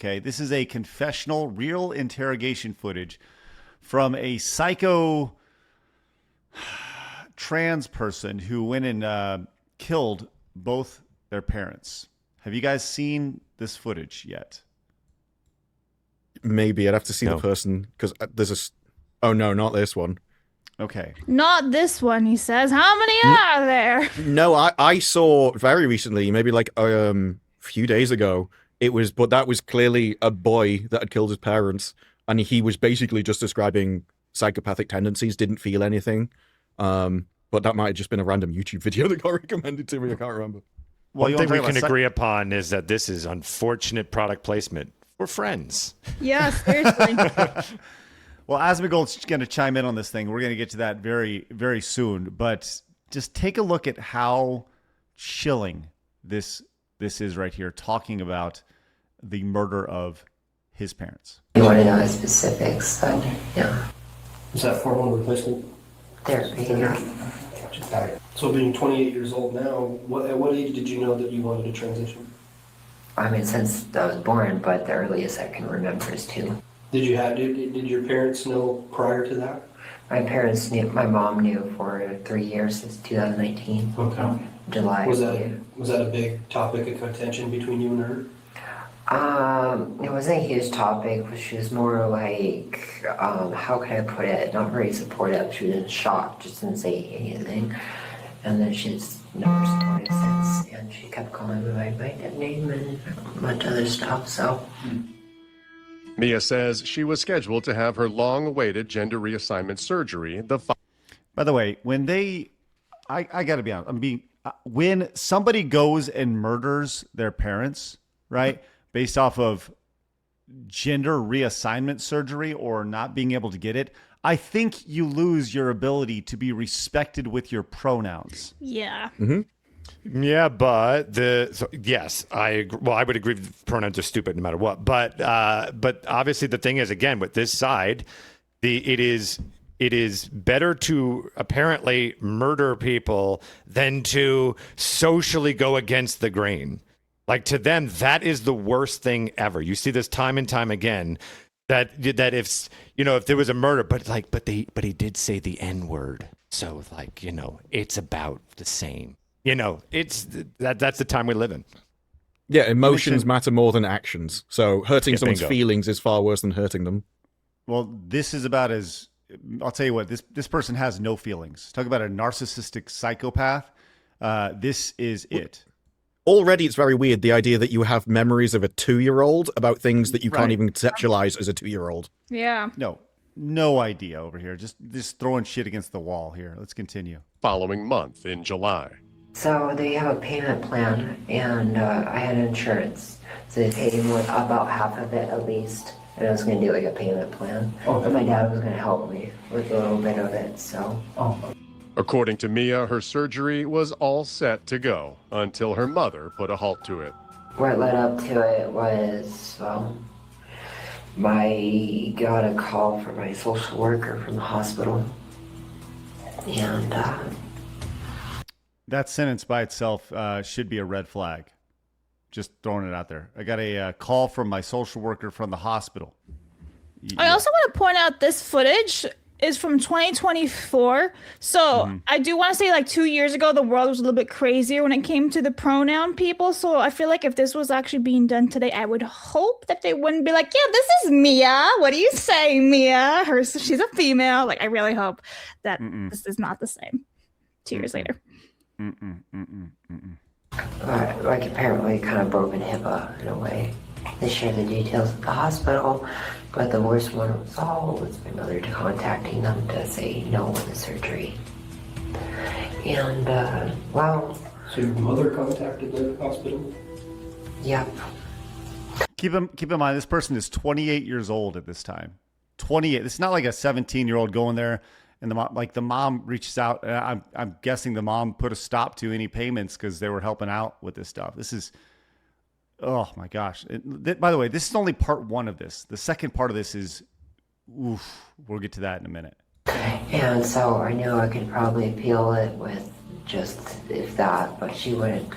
okay? This is a confessional, real interrogation footage from a psycho trans person who went and killed both their parents. Have you guys seen this footage yet? Maybe I'd have to see the person because there's oh no, not this one. Okay. Not this one, he says. How many are there? No, I saw very recently, maybe like a few days ago. But that was clearly a boy that had killed his parents, and he was basically just describing psychopathic tendencies, didn't feel anything. But that might have just been a random YouTube video that got recommended to me. I can't remember. One thing we can agree upon is that this is unfortunate product placement for Friends. Yeah, seriously. Well, Asmongold's going to chime in on this thing. We're going to get to that very, very soon. But just take a look at how chilling this is right here, talking about the murder of his parents. You want to know the specifics, then, yeah. Is that hormone replacement Therapy, yeah. So being 28 years old now, at what age did you know that you wanted to transition? I mean, since I was born, but the earliest I can remember is 2. Did your parents know prior to that? My parents knew, my mom knew for 3 years, since 2019. Okay. July. Was that a big topic of contention between you and her? It wasn't a huge topic, but she was more like, how can I put it, not very supportive. She was in shock, just didn't say anything. And then she's never supported since, and she kept calling me my dead name and a bunch of other stuff, so. Mia says she was scheduled to have her long-awaited gender reassignment surgery. By the way, when I got to be honest, when somebody goes and murders their parents, right, based off of gender reassignment surgery or not being able to get it, I think you lose your ability to be respected with your pronouns. Yeah. Mm-hmm. Yeah, but yes, I would agree that pronouns are stupid no matter what. But obviously the thing is, again, with this side, it is better to apparently murder people than to socially go against the grain. Like, to them, that is the worst thing ever. You see this time and time again. That if there was a murder, but he did say the N-word, so it's about the same. It's that's the time we live in. Yeah, emotions matter more than actions. So hurting someone's feelings is far worse than hurting them. Well, this is about I'll tell you what, this person has no feelings. Talk about a narcissistic psychopath. This is it. Already, it's very weird, the idea that you have memories of a 2-year-old about things that you can't even conceptualize as a 2-year-old. Yeah. No idea over here. Just throwing shit against the wall here. Let's continue. Following month in July. So they have a payment plan, and I had insurance. So they paid me about half of it at least, and I was going to do like a payment plan. Oh. And my dad was going to help me with a little bit of it, so. Oh. According to Mia, her surgery was all set to go until her mother put a halt to it. What led up to it was, I got a call from my social worker from the hospital, and that sentence by itself should be a red flag. Just throwing it out there. I got a call from my social worker from the hospital. I also want to point out this footage is from 2024. So I do want to say 2 years ago, the world was a little bit crazier when it came to the pronoun people. So I feel like if this was actually being done today, I would hope that they wouldn't be like, yeah, this is Mia. What do you say, Mia? She's a female. I really hope that this is not the same 2 years later. Apparently kind of broken HIPAA in a way. They shared the details at the hospital, but the worst one of all was my mother contacting them to say no with the surgery. And, So your mother contacted the hospital? Yep. Keep in mind, this person is 28 years old at this time. 28. It's not like a 17-year-old going there and the mom reaches out. I'm guessing the mom put a stop to any payments because they were helping out with this stuff. This is, oh my gosh. By the way, this is only part one of this. The second part of this is, we'll get to that in a minute. And so I knew I could probably appeal it with just if that, but she wouldn't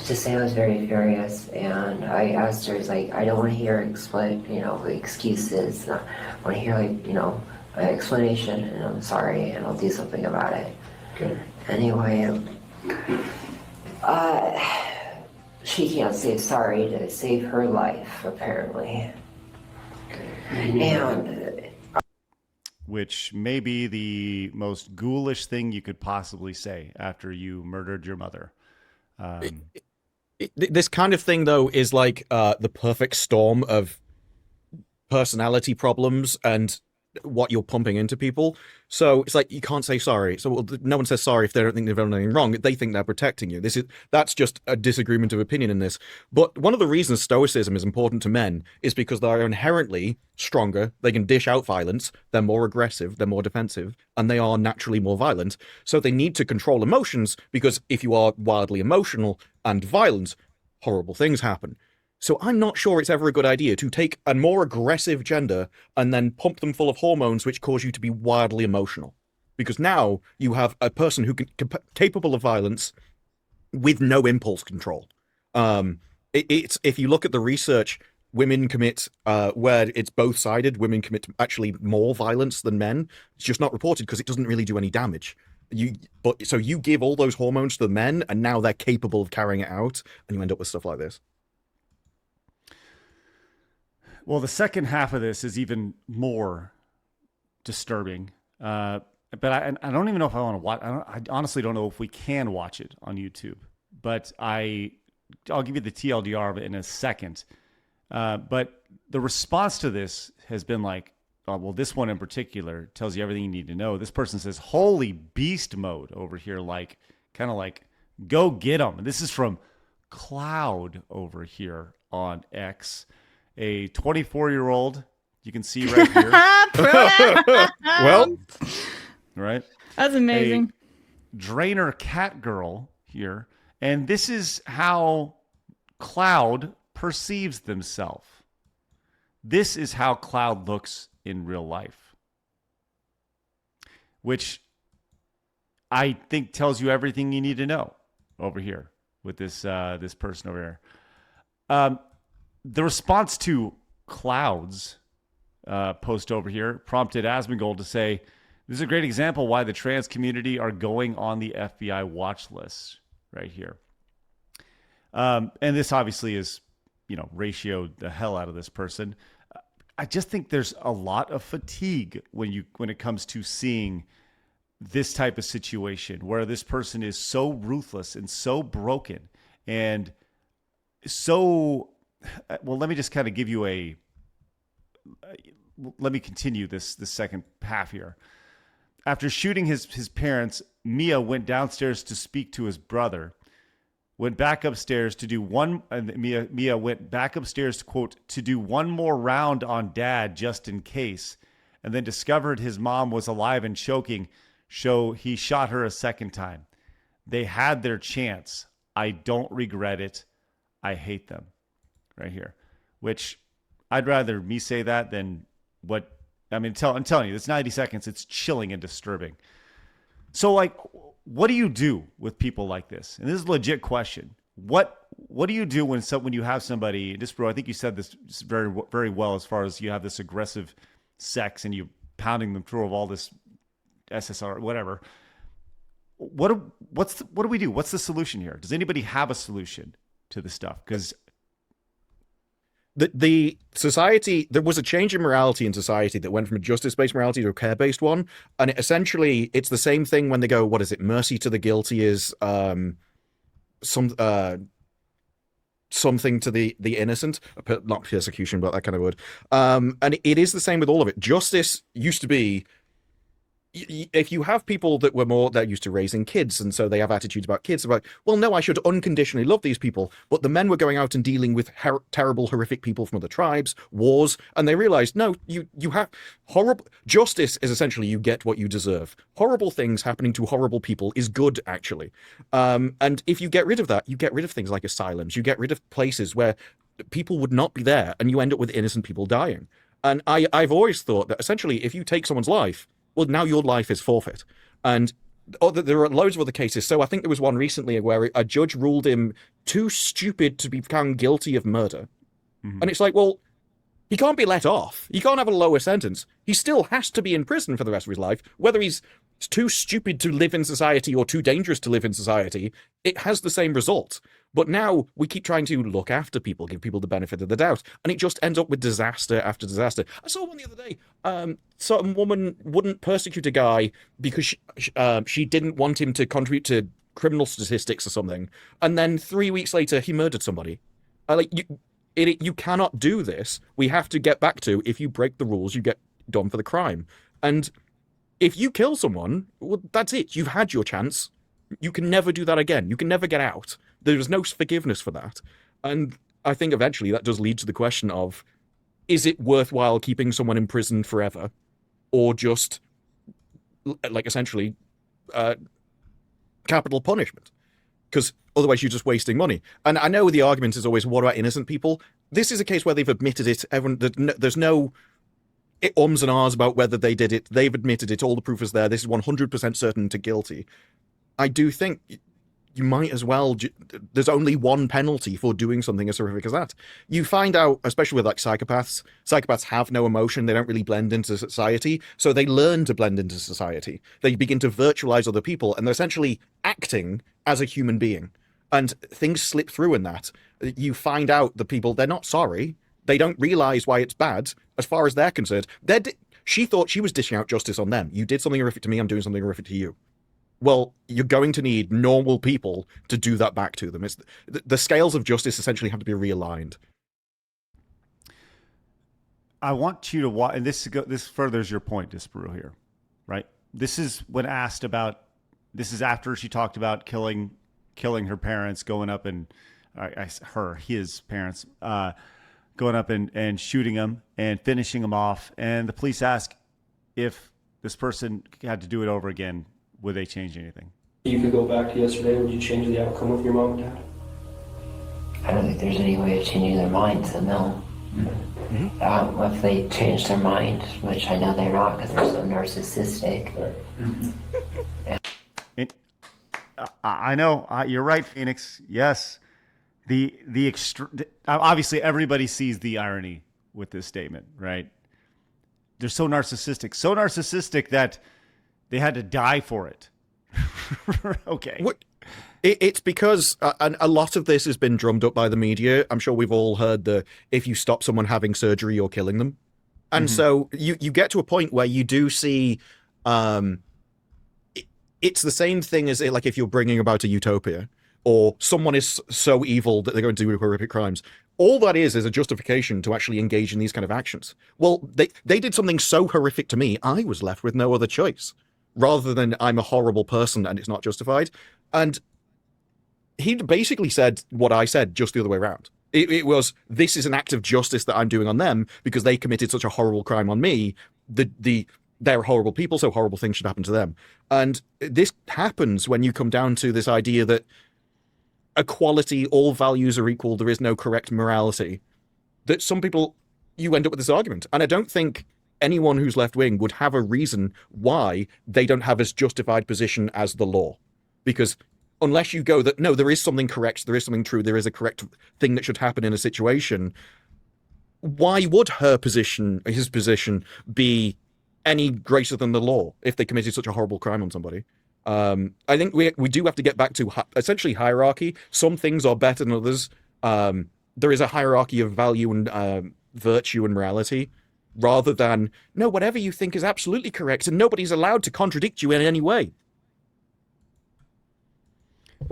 just say I was very furious, and I asked her, like, I don't want to hear excuses. I want to hear an explanation, and I'm sorry, and I'll do something about it. Okay. Anyway, she can't say sorry to save her life, apparently. And Which may be the most ghoulish thing you could possibly say after you murdered your mother. This kind of thing, though, is like the perfect storm of personality problems and what you're pumping into people. So it's like you can't say sorry. So no one says sorry if they don't think they've done anything wrong. They think they're protecting you. That's just a disagreement of opinion in this. But one of the reasons stoicism is important to men is because they're inherently stronger. They can dish out violence. They're more aggressive. They're more defensive, and they are naturally more violent. So they need to control emotions, because if you are wildly emotional and violent, horrible things happen. So I'm not sure it's ever a good idea to take a more aggressive gender and then pump them full of hormones which cause you to be wildly emotional. Because now you have a person who capable of violence with no impulse control. It's if you look at the research, women commit where it's both sided. Women commit actually more violence than men. It's just not reported because it doesn't really do any damage. So you give all those hormones to the men, and now they're capable of carrying it out, and you end up with stuff like this. Well, the second half of this is even more disturbing. But I don't even know if I want to watch. I honestly don't know if we can watch it on YouTube. But I'll give you the TLDR of it in a second. But the response to this has been like, well, this one in particular tells you everything you need to know. This person says, "Holy beast mode" over here, like kind of like, "Go get them." This is from Cloud over here on X. A 24-year-old, you can see right here. Well, right? That's amazing. A Drainer cat girl here. And this is how Cloud perceives themselves. This is how Cloud looks in real life. Which I think tells you everything you need to know over here with this person over here. The response to Cloud's post over here prompted Asmongold to say, "This is a great example why the trans community are going on the FBI watch list," right here. And this obviously is, ratioed the hell out of this person. I just think there's a lot of fatigue when it comes to seeing this type of situation where this person is so ruthless and so broken and so. Well, let me just kind of give you let me continue this second half here. After shooting his parents, Mia went downstairs to speak to his brother, went back upstairs to do Mia went back upstairs to, quote, to do one more round on dad just in case, and then discovered his mom was alive and choking, so he shot her a second time. They had their chance. I don't regret it. I hate them. Right here, which I'd rather me say that than what I'm telling you, it's 90 seconds. It's chilling and disturbing. So, like, what do you do with people like this? And this is a legit question. What do you do when you have somebody? This, bro, I think you said this very, very well. As far as you have this aggressive sex and you pounding them through of all this SSR, whatever. What do we do? What's the solution here? Does anybody have a solution to this stuff? Because the society, there was a change in morality in society that went from a justice-based morality to a care-based one, and it's the same thing when they go, what is it, mercy to the guilty is something to the innocent, not persecution, but that kind of word. And it is the same with all of it. Justice used to be, if you have people that used to raising kids, and so they have attitudes about kids about, well, no, I should unconditionally love these people, but the men were going out and dealing with terrible, horrific people from other tribes, wars, and they realized, no, you have horrible justice is essentially you get what you deserve. Horrible things happening to horrible people is good, actually. And if you get rid of that, you get rid of things like asylums, you get rid of places where people would not be there, and you end up with innocent people dying. And I've always thought that essentially if you take someone's life, well, now your life is forfeit. And there are loads of other cases. So I think there was one recently where a judge ruled him too stupid to be found guilty of murder. Mhm. And it's like, well, he can't be let off. He can't have a lower sentence. He still has to be in prison for the rest of his life. Whether he's too stupid to live in society or too dangerous to live in society, it has the same result. But now we keep trying to look after people, give people the benefit of the doubt, and it just ends up with disaster after disaster. I saw one the other day. Some woman wouldn't persecute a guy because she didn't want him to contribute to criminal statistics or something, and then 3 weeks later he murdered somebody. You cannot do this. We have to get back to, if you break the rules, you get done for the crime. And if you kill someone, well, that's it. You've had your chance. You can never do that again. You can never get out. There's no forgiveness for that. And I think eventually that does lead to the question of, is it worthwhile keeping someone in prison forever? Or just, like, essentially, capital punishment? Because otherwise you're just wasting money. And I know the argument is always, what about innocent people? This is a case where they've admitted it. There's no ums and ahs about whether they did it. They've admitted it. All the proof is there. This is 100% certain to guilty. I do think you might as well. There's only one penalty for doing something as horrific as that. You find out, especially with like psychopaths have no emotion. They don't really blend into society. So they learn to blend into society. They begin to virtualize other people, and they're essentially acting as a human being. And things slip through in that. You find out the people, they're not sorry. They don't realize why it's bad. As far as they're concerned, she thought she was dishing out justice on them. You did something horrific to me, I'm doing something horrific to you. Well, you're going to need normal people to do that back to them. It's the scales of justice essentially have to be realigned. I want you to watch, and this furthers your point, Disparu, here, right? This is when asked about. This is after she talked about killing her parents, going up and his parents, going up and shooting him and finishing him off. And the police ask if this person had to do it over again, would they change anything? You could go back to yesterday. Would you change the outcome with your mom and dad? I don't think there's any way of changing their minds, so no. Mm-hmm. If they change their mind, which I know they're not because they're so narcissistic. Right. I know you're right, Phoenix. Yes, obviously everybody sees the irony with this statement, right? They're so narcissistic that they had to die for it. Okay. It's because a lot of this has been drummed up by the media. I'm sure we've all heard if you stop someone having surgery, you're killing them. And so you get to a point where you do see it's the same thing as like if you're bringing about a utopia or someone is so evil that they're going to do horrific crimes. All that is a justification to actually engage in these kind of actions. Well, they did something so horrific to me, I was left with no other choice, rather than I'm a horrible person and it's not justified. And he basically said what I said, just the other way around. It was, this is an act of justice that I'm doing on them because they committed such a horrible crime on me. They're horrible people, so horrible things should happen to them. And this happens when you come down to this idea that equality, all values are equal, there is no correct morality. That some people, you end up with this argument. And I don't think anyone who's left-wing would have a reason why they don't have as justified position as the law. Because unless you go that, no, there is something correct, there is something true, there is a correct thing that should happen in a situation, why would his position be any greater than the law if they committed such a horrible crime on somebody? I think we do have to get back to essentially hierarchy. Some things are better than others. There is a hierarchy of value and virtue and morality, rather than, no, whatever you think is absolutely correct and nobody's allowed to contradict you in any way.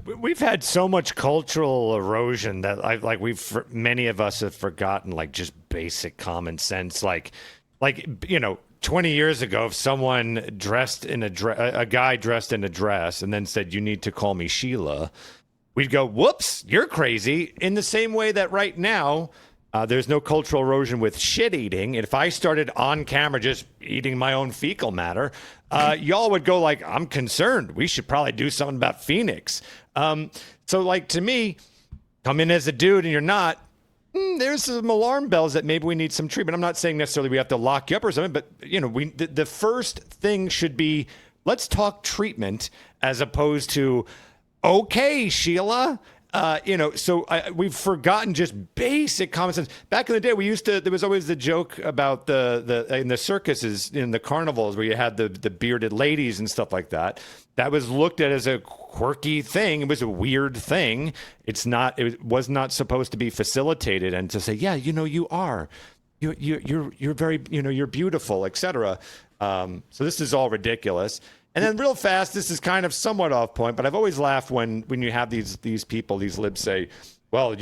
We've had so much cultural erosion that many of us have forgotten like just basic common sense. Like 20 years ago, if someone dressed in a guy dressed in a dress and then said, "You need to call me Sheila," we'd go, "Whoops, you're crazy." In the same way that right now, there's no cultural erosion with shit eating. If I started on camera just eating my own fecal matter, y'all would go like, "I'm concerned. We should probably do something about Phoenix." So like, to me, come in as a dude and you're not, there's some alarm bells that maybe we need some treatment. I'm not saying necessarily we have to lock you up or something, but the first thing should be let's talk treatment as opposed to, okay, Sheila. We've forgotten just basic common sense. Back in the day, there was always the joke about in the circuses, in the carnivals, where you had the bearded ladies and stuff like that. That was looked at as a quirky thing. It was a weird thing. It was not supposed to be facilitated and to say, yeah, you are. You're very, you're beautiful, etc. So this is all ridiculous. And then real fast, this is kind of somewhat off point, but I've always laughed when you have these people, these libs say, well,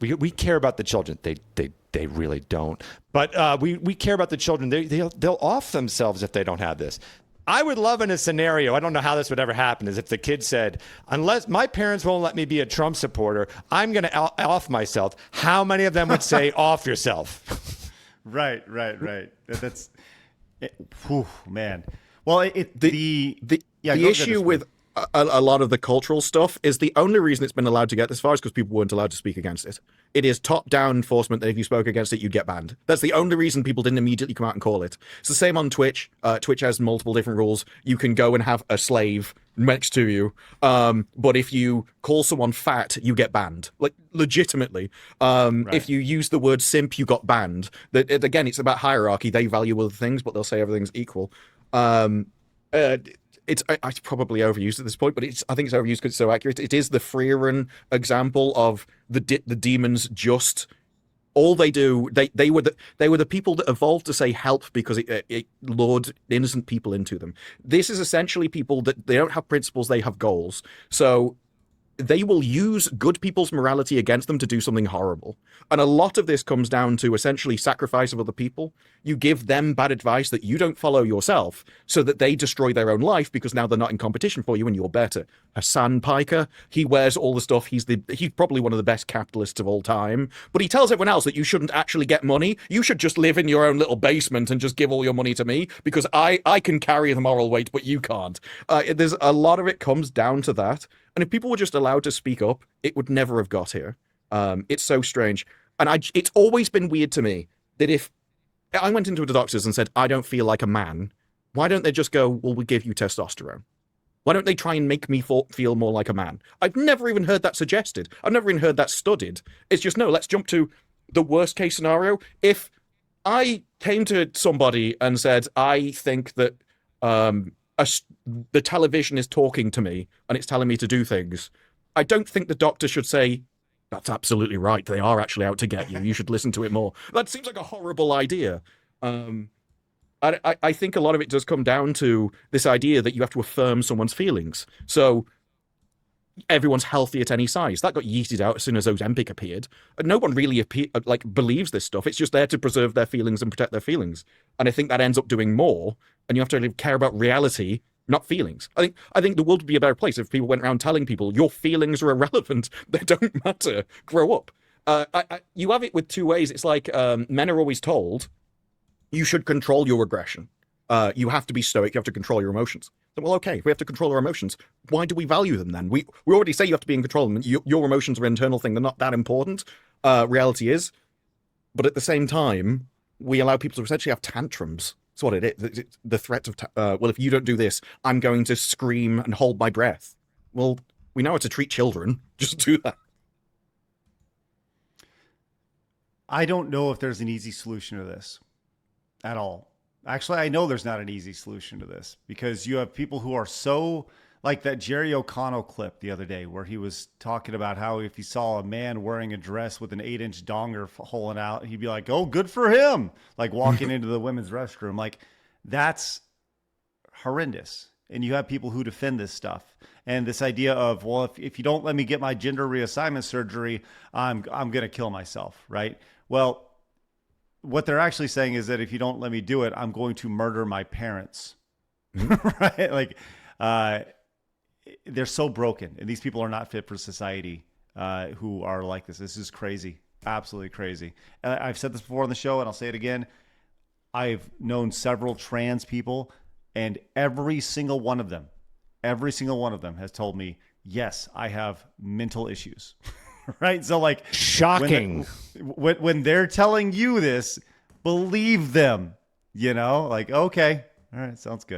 we care about the children. They really don't. But we care about the children. They'll off themselves if they don't have this. I would love in a scenario, I don't know how this would ever happen, is if the kid said, unless my parents won't let me be a Trump supporter, I'm going to off myself. How many of them would say off yourself? Right. That's it. Whew, man. Well, the issue with a lot of the cultural stuff is the only reason it's been allowed to get this far is because people weren't allowed to speak against it. It is top-down enforcement that if you spoke against it, you'd get banned. That's the only reason people didn't immediately come out and call it. It's the same on Twitch. Twitch has multiple different rules. You can go and have a slave next to you, but if you call someone fat, you get banned. Like, legitimately. Right. If you use the word simp, you got banned. Again, it's about hierarchy. They value other things, but they'll say everything's equal. It's probably overused at this point, but I think it's overused because it's so accurate. It is the Freeran example of the demons just all they do. They were the people that evolved to say help because it lured innocent people into them. This is essentially people that they don't have principles, they have goals. So they will use good people's morality against them to do something horrible. And a lot of this comes down to essentially sacrifice of other people. You give them bad advice that you don't follow yourself so that they destroy their own life because now they're not in competition for you and you're better. Hassan Piker, he wears all the stuff. He's probably one of the best capitalists of all time. But he tells everyone else that you shouldn't actually get money. You should just live in your own little basement and just give all your money to me because I can carry the moral weight, but you can't. There's a lot of it comes down to that. And if people were just allowed to speak up, it would never have got here. It's so strange. And it's always been weird to me that if I went into the doctors and said, I don't feel like a man, why don't they just go, well, we give you testosterone? Why don't they try and make me feel more like a man? I've never even heard that suggested. I've never even heard that studied. It's just, no, let's jump to the worst case scenario. If I came to somebody and said, I think that the television is talking to me and it's telling me to do things, I don't think the doctor should say, that's absolutely right. They are actually out to get you. You should listen to it more. That seems like a horrible idea. I think a lot of it does come down to this idea that you have to affirm someone's feelings. So everyone's healthy at any size. That got yeeted out as soon as Ozempic appeared. And no one really believes this stuff. It's just there to preserve their feelings and protect their feelings. And I think that ends up doing more. And you have to care about reality, not feelings. I think the world would be a better place if people went around telling people your feelings are irrelevant. They don't matter. Grow up. You have it with two ways. It's like men are always told you should control your aggression. You have to be stoic. You have to control your emotions. Well, okay, if we have to control our emotions, why do we value them then? We already say you have to be in control of them. Your emotions are an internal thing. They're not that important. Reality is. But at the same time, we allow people to essentially have tantrums. That's what it is. The threat of, well, if you don't do this, I'm going to scream and hold my breath. Well, we know how to treat children. Just do that. I don't know if there's an easy solution to this at all. Actually, I know there's not an easy solution to this because you have people who are so, like that Jerry O'Connell clip the other day where he was talking about how if he saw a man wearing a dress with an 8-inch donger holing out, he'd be like, oh, good for him. Like walking into the women's restroom. Like that's horrendous. And you have people who defend this stuff. And this idea of, well, if you don't let me get my gender reassignment surgery, I'm going to kill myself, right? Well, what they're actually saying is that if you don't let me do it, I'm going to murder my parents, right? Like, they're so broken, and these people are not fit for society. Who are like this? This is crazy, absolutely crazy. And I've said this before on the show, and I'll say it again. I've known several trans people, and every single one of them has told me, yes, I have mental issues. Right. So like shocking when they're telling you this, believe them, like, okay. All right. Sounds good.